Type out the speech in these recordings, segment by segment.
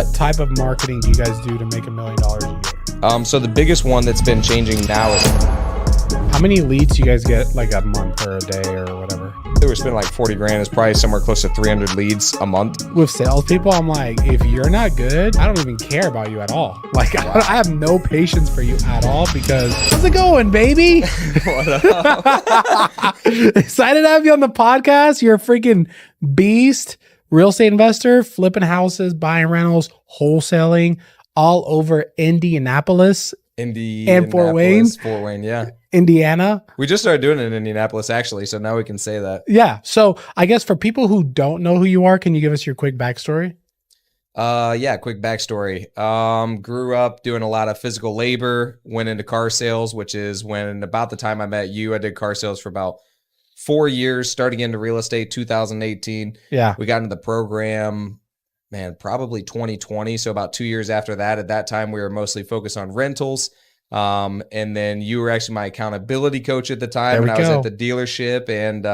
What type of marketing do you guys do to make $1 million a year? So the biggest one that's been changing now is How many leads do you guys get like a month or a day or whatever? we're spending like 40 grand. It's probably somewhere close to 300 leads a month. With salespeople, I'm like, if you're not good, I don't even care about you at all. Like, Wow. I have no patience for you at all because how's it going, baby? Excited to have you on the podcast. You're a freaking beast. Real estate investor, flipping houses, buying rentals, wholesaling all over Indianapolis, and Fort Wayne. Fort Wayne, yeah. Indiana. We just started doing it in Indianapolis, actually, so now we can say that. Yeah. So I guess for people who don't know who you are, can you give us your quick backstory? Yeah, quick backstory. Grew up doing a lot of physical labor, went into car sales, which is when about the time I met you, I did car sales for about 4 years, starting into real estate 2018. Yeah. We got into the program, man, probably 2020. So about 2 years after that, at that time, we were mostly focused on rentals. And then you were actually my accountability coach at the time, and I was at the dealership, and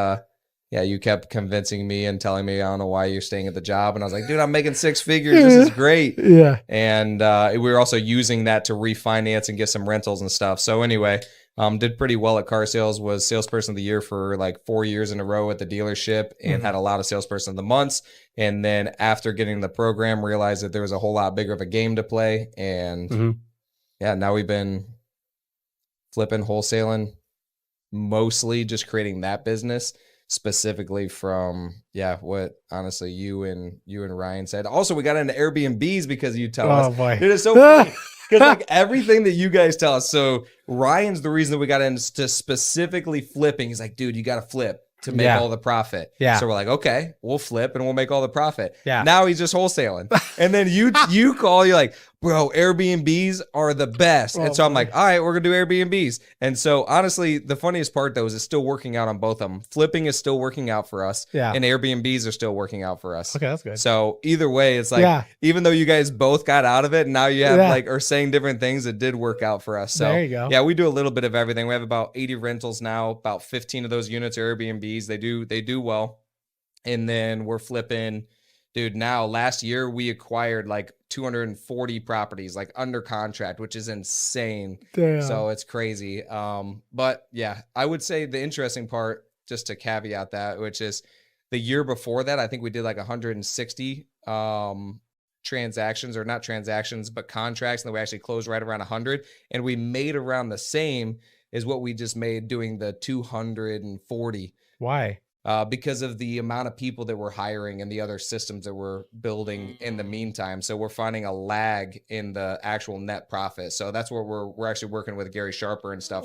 yeah, you kept convincing me and telling me, I don't know why you're staying at the job. And I was like, dude, I'm making 6 figures. This is great. Yeah. And we were also using that to refinance and get some rentals and stuff. So anyway, did pretty well at car sales, was salesperson of the year for like 4 years in a row at the dealership, and had a lot of salesperson of the months. And then after getting the program, realized that there was a whole lot bigger of a game to play. And yeah, now we've been flipping, wholesaling, mostly just creating that business specifically from, yeah, what honestly you and Ryan said. Also, we got into Airbnbs because you tell us. Boy. It is so funny because like everything that you guys tell us. So Ryan's the reason that we got into specifically flipping. He's like, dude, you got to flip to make all the profit. Yeah. So we're like, okay, we'll flip and we'll make all the profit. Yeah. Now he's just wholesaling. And then you call, you're like, bro, Airbnbs are the best. And so I'm like, all right, we're going to do Airbnbs. And so honestly, the funniest part though is it's still working out on both of them. Flipping is still working out for us. Yeah. And Airbnbs are still working out for us. Okay, that's good. So either way, it's like, even though you guys both got out of it and now you have like, are saying different things, it did work out for us. So there you go. Yeah, we do a little bit of everything. We have about 80 rentals now. About 15 of those units are Airbnbs. They do well. And then we're flipping. Dude, now last year we acquired like 240 properties like under contract, which is insane. Damn. So it's crazy. But yeah, I would say the interesting part, just to caveat that, which is the year before that, I think we did like 160 transactions, or not transactions, but contracts. And then we actually closed right around 100. And we made around the same as what we just made doing the 240. Why? Because of the amount of people that we're hiring and the other systems that we're building in the meantime. So we're finding a lag in the actual net profit. So that's where we're actually working with Gary Sharper and stuff.